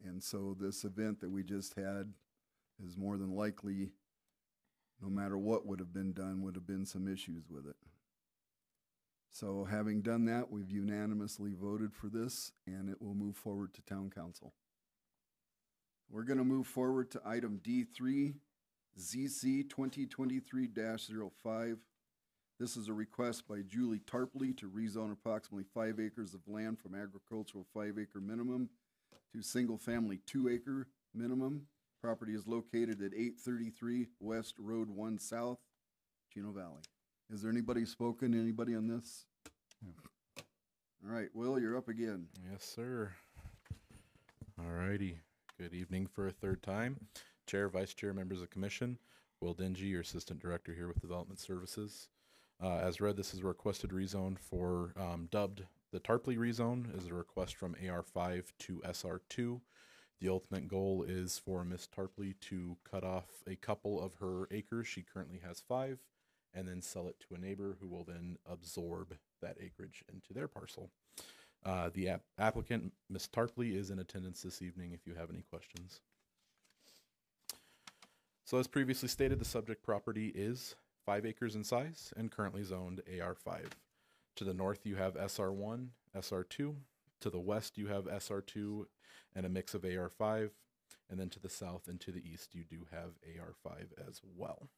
And so this event that we just had is more than likely, no matter what would have been done, would have been some issues with it. So having done that, we've unanimously voted for this, and it will move forward to town council. We're going to move forward to item D3, ZC 2023-05. This is a request by Julie Tarpley to rezone approximately 5 acres of land from agricultural 5-acre minimum to single-family 2-acre minimum. Property is located at 833 West Road 1 South, Chino Valley. Is there anybody spoken? Anybody on this? All right, Will, you're up again. Yes, sir. All righty. Good evening for a third time. Chair, Vice Chair, members of the Commission. Will Dingy, your Assistant Director here with Development Services. As read, this is a requested rezone for, dubbed the Tarpley rezone, is a request from AR5 to SR2. The ultimate goal is for Miss Tarpley to cut off a couple of her acres. She currently has 5, and then sell it to a neighbor who will then absorb that acreage into their parcel. The applicant, Miss Tarpley, is in attendance this evening if you have any questions. So as previously stated, the subject property is 5 acres in size and currently zoned AR5. To the north, you have SR1, SR2. To the west, you have SR2 and a mix of AR5. And then to the south and to the east, you do have AR5 as well.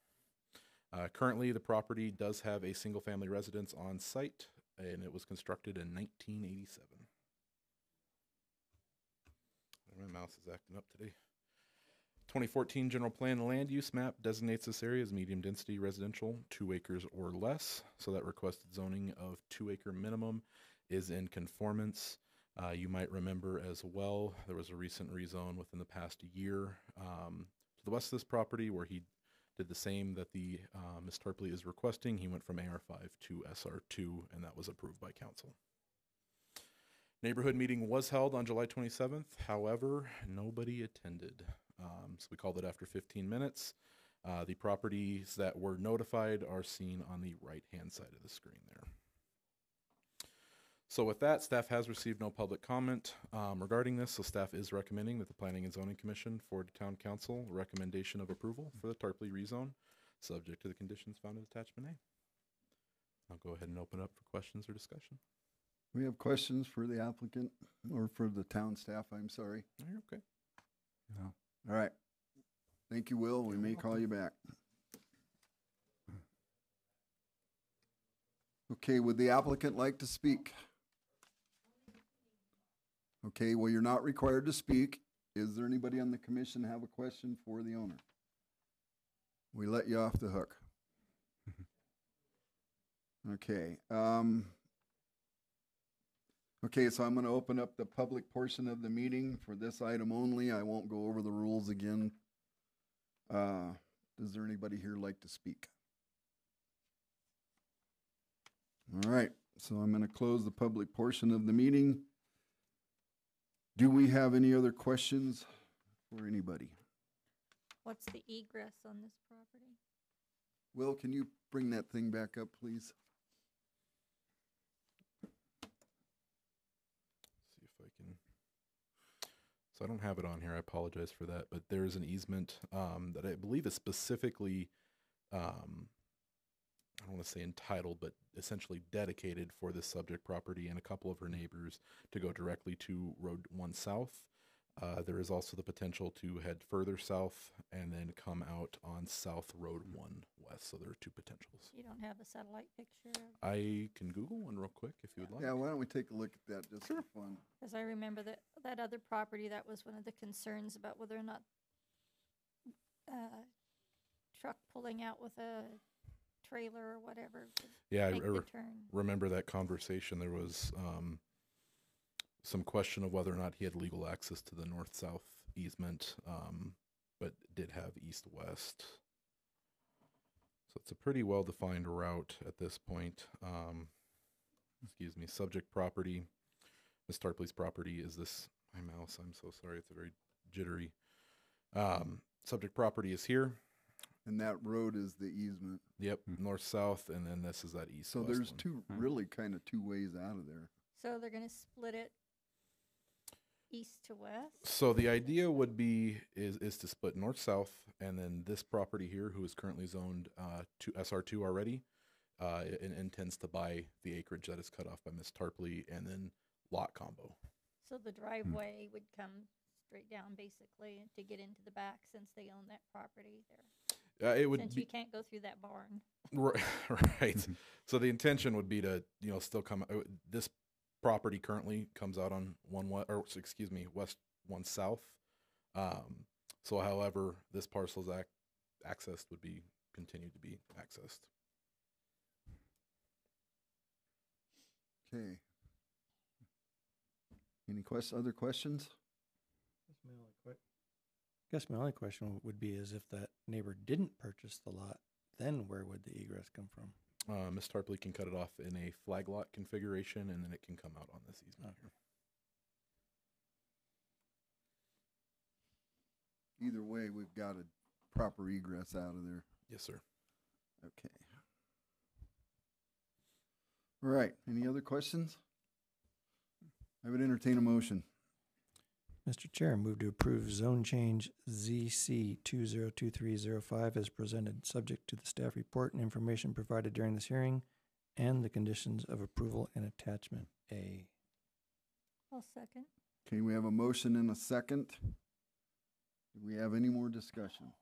Currently, the property does have a single-family residence on site, and it was constructed in 1987. My mouse is acting up today. 2014 General Plan Land Use Map designates this area as medium-density residential, 2 acres or less. So that requested zoning of 2-acre minimum is in conformance. You might remember as well, there was a recent rezone within the past year to the west of this property where he did the same that the Ms. Tarpley is requesting. He went from AR5 to SR2, and that was approved by council. Neighborhood meeting was held on July 27th. However, nobody attended. So we called it after 15 minutes. The properties that were notified are seen on the right-hand side of the screen there. So with that, staff has received no public comment regarding this, so staff is recommending that the Planning and Zoning Commission forward to Town Council a recommendation of approval for the Tarpley rezone, subject to the conditions found in attachment A. I'll go ahead and open up for questions or discussion. We have questions for the applicant or for the town staff, I'm sorry. No, you're okay. No. All right. Thank you, Will. We may call you back. Okay, would the applicant like to speak? Okay, well, you're not required to speak. Is there anybody on the commission have a question for the owner? We let you off the hook. Okay. Okay, so I'm going to open up the public portion of the meeting for this item only. I won't go over the rules again. Does there anybody here like to speak? All right, so I'm going to close the public portion of the meeting. Do we have any other questions for anybody? What's the egress on this property? Will, can you bring that thing back up, please? See if I can. So I don't have it on here. I apologize for that. But there is an easement that I believe is specifically, I don't want to say entitled, but essentially dedicated for this subject property and a couple of her neighbors to go directly to Road 1 South. There is also the potential to head further south and then come out on South Road 1 West. So there are 2 potentials. You don't have a satellite picture? I can Google one real quick if you would like. Yeah, why don't we take a look at that just for fun? Because I remember that other property, that was one of the concerns about whether or not truck pulling out with a trailer or whatever could Yeah, make I the turn. remember that conversation. There was some question of whether or not he had legal access to the north-south easement, but did have east-west. So it's a pretty well-defined route at this point. Excuse me, subject property. Ms. Tarpley's property is this, my mouse, I'm so sorry, it's a very jittery. Subject property is here. And that road is the easement. Yep, north-south, and then this is that east-west So there's one. two, really kind of 2 ways out of there. So they're going to split it east to west? So the idea would be is to split north-south, and then this property here, who is currently zoned to SR2 already, intends to buy the acreage that is cut off by Ms. Tarpley, and then lot combo. So the driveway would come straight down basically to get into the back since they own that property there. It would since be, you can't go through that barn. right. So the intention would be to still come. This property currently comes out on West 1 South. So, however, this parcel's accessed would be continued to be accessed. Okay. Any other questions? Guess my only question would be is if that neighbor didn't purchase the lot, then where would the egress come from? Ms. Tarpley can cut it off in a flag lot configuration, and then it can come out on this easement here. Either way, we've got a proper egress out of there. Yes, sir. Okay. All right, any other questions? I would entertain a motion. Mr. Chair, move to approve zone change ZC 202305 as presented, subject to the staff report and information provided during this hearing and the conditions of approval in attachment A. I'll second. Okay, we have a motion and a second. Do we have any more discussion?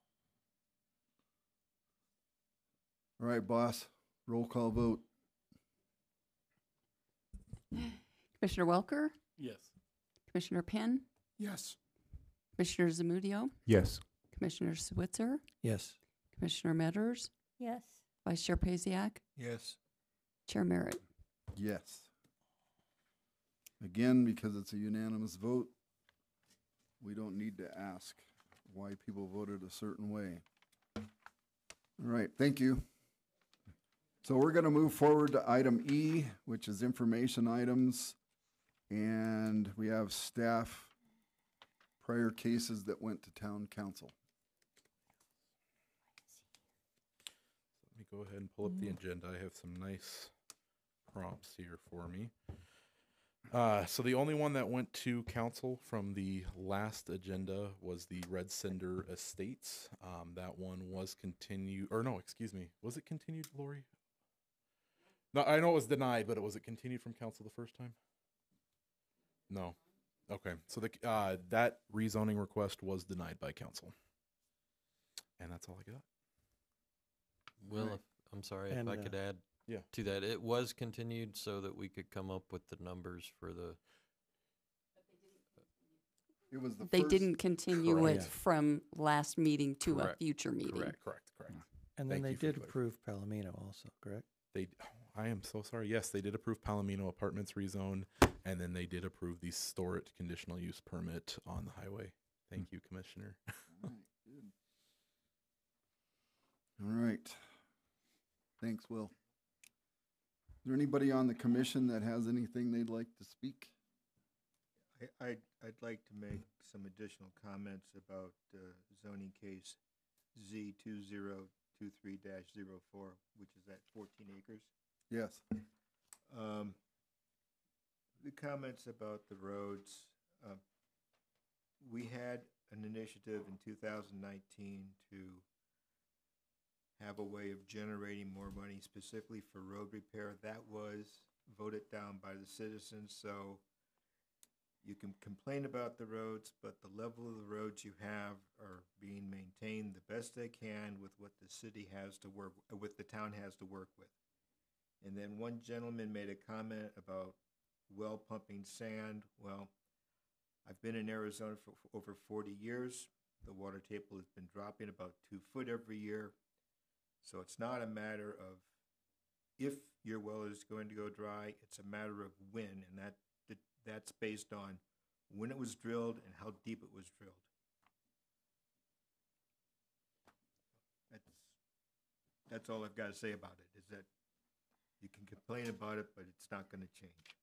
All right, boss, roll call vote. Commissioner Welker, Yes. Commissioner Penn, Yes. Commissioner Zamudio, Yes. Commissioner Switzer, Yes. Commissioner Metters, Yes. Vice Chair Paziak, Yes. Chair Merritt. Yes. Again, because it's a unanimous vote, we don't need to ask why people voted a certain way. All right, thank you. So we're going to move forward to item E, which is information items. And we have staff prior cases that went to town council. Let me go ahead and pull up the agenda. I have some nice prompts here for me. So the only one that went to council from the last agenda was the Red Cinder Estates. That one was continued, or no, excuse me. Was it continued, Lori? No, I know it was denied, but was it continued from council the first time? No. Okay. So the that rezoning request was denied by council. And that's all I got. Will, Right. I'm sorry, And, if I could add Yeah. to that, it was continued so that we could come up with the numbers for the, It was the They first. didn't continue it Correct. from last meeting to Correct. a future meeting. Correct. And then Thank they you for did clarifying. approve Palomino also, correct? I am so sorry. Yes, they did approve Palomino Apartments rezone, and then they did approve the Storit conditional use permit on the highway. Thank you, Commissioner. All right, good. All right. Thanks, Will. Is there anybody on the commission that has anything they'd like to speak? I'd like to make some additional comments about zoning case Z 2023-04, which is at 14 acres. Yes. The comments about the roads, we had an initiative in 2019 to have a way of generating more money specifically for road repair. That was voted down by the citizens, so you can complain about the roads, but the level of the roads you have are being maintained the best they can with what the city has to work, with the town has to work with. And then one gentleman made a comment about well pumping sand. Well, I've been in Arizona for over 40 years. The water table has been dropping about 2 foot every year. So it's not a matter of if your well is going to go dry, it's a matter of when, and that's based on when it was drilled and how deep it was drilled. That's all I've got to say about it, is that you can complain about it, but it's not going to change.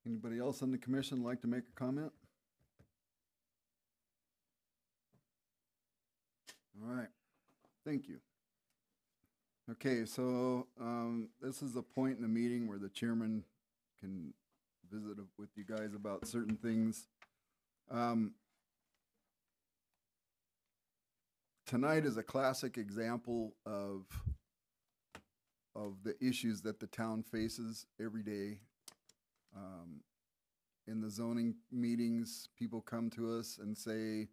Anybody else on the commission like to make a comment? All right, thank you. Okay, so this is a point in the meeting where the chairman can visit with you guys about certain things. Tonight is a classic example of the issues that the town faces every day. In the zoning meetings, people come to us and say,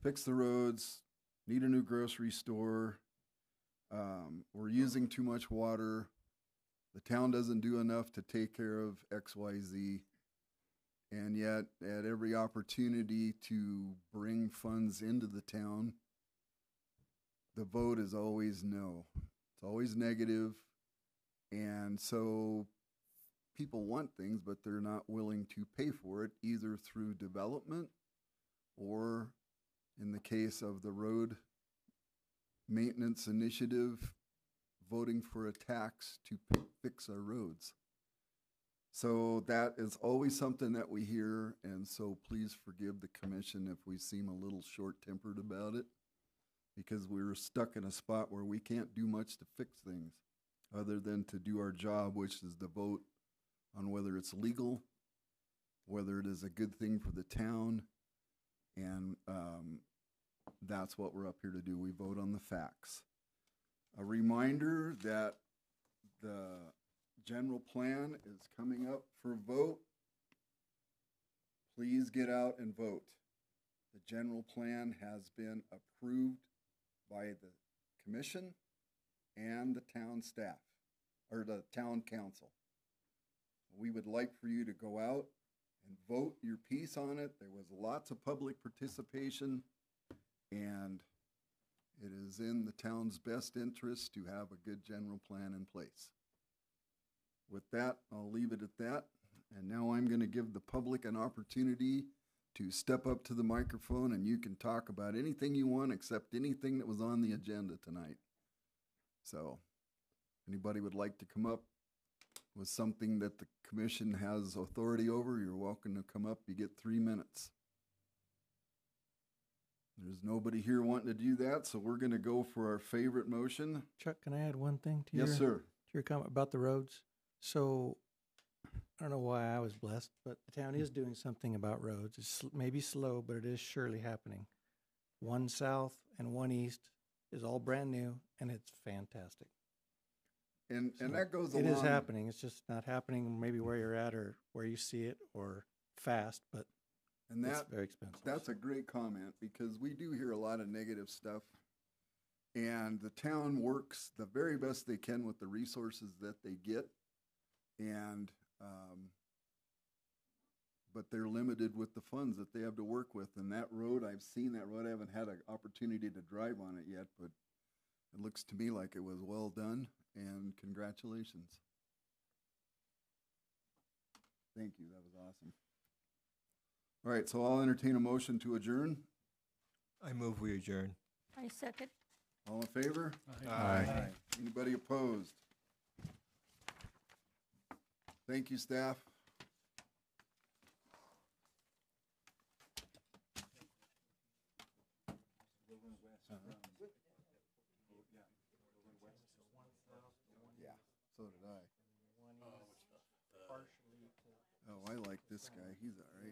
fix the roads, need a new grocery store, we're using too much water, the town doesn't do enough to take care of X, Y, Z. And yet, at every opportunity to bring funds into the town, the vote is always no. It's always negative. And so people want things, but they're not willing to pay for it, either through development or, in the case of the road maintenance initiative, voting for a tax to fix our roads. So that is always something that we hear, and so please forgive the commission if we seem a little short-tempered about it, because we're stuck in a spot where we can't do much to fix things other than to do our job, which is to vote on whether it's legal, whether it is a good thing for the town, and that's what we're up here to do. We vote on the facts. A reminder that the general plan is coming up for vote. Please get out and vote. The general plan has been approved by the commission and the town staff, or the town council. We would like for you to go out and vote your piece on it. There was lots of public participation, and it is in the town's best interest to have a good general plan in place. With that, I'll leave it at that. And now I'm going to give the public an opportunity to step up to the microphone, and you can talk about anything you want except anything that was on the agenda tonight. So, anybody would like to come up with something that the commission has authority over, you're welcome to come up. You get 3 minutes. There's nobody here wanting to do that, so we're going to go for our favorite motion. Chuck, can I add one thing to Yes, sir. your comment about the roads? So, I don't know why I was blessed, but the town is doing something about roads. It's maybe slow, but it is surely happening. One south and one east is all brand new, and it's fantastic. And So that goes along. It is happening. It's just not happening maybe where you're at or where you see it or fast, but And it's that, very expensive. that's a great comment, because we do hear a lot of negative stuff. And the town works the very best they can with the resources that they get. And, but they're limited with the funds that they have to work with. And that road, I've seen that road. I haven't had an opportunity to drive on it yet, but it looks to me like it was well done, and congratulations. Thank you, that was awesome. All right, so I'll entertain a motion to adjourn. I move we adjourn. I second. All in favor? Aye. Anybody opposed? Thank you, staff. Yeah, so did I. Oh, I like this guy. He's all right.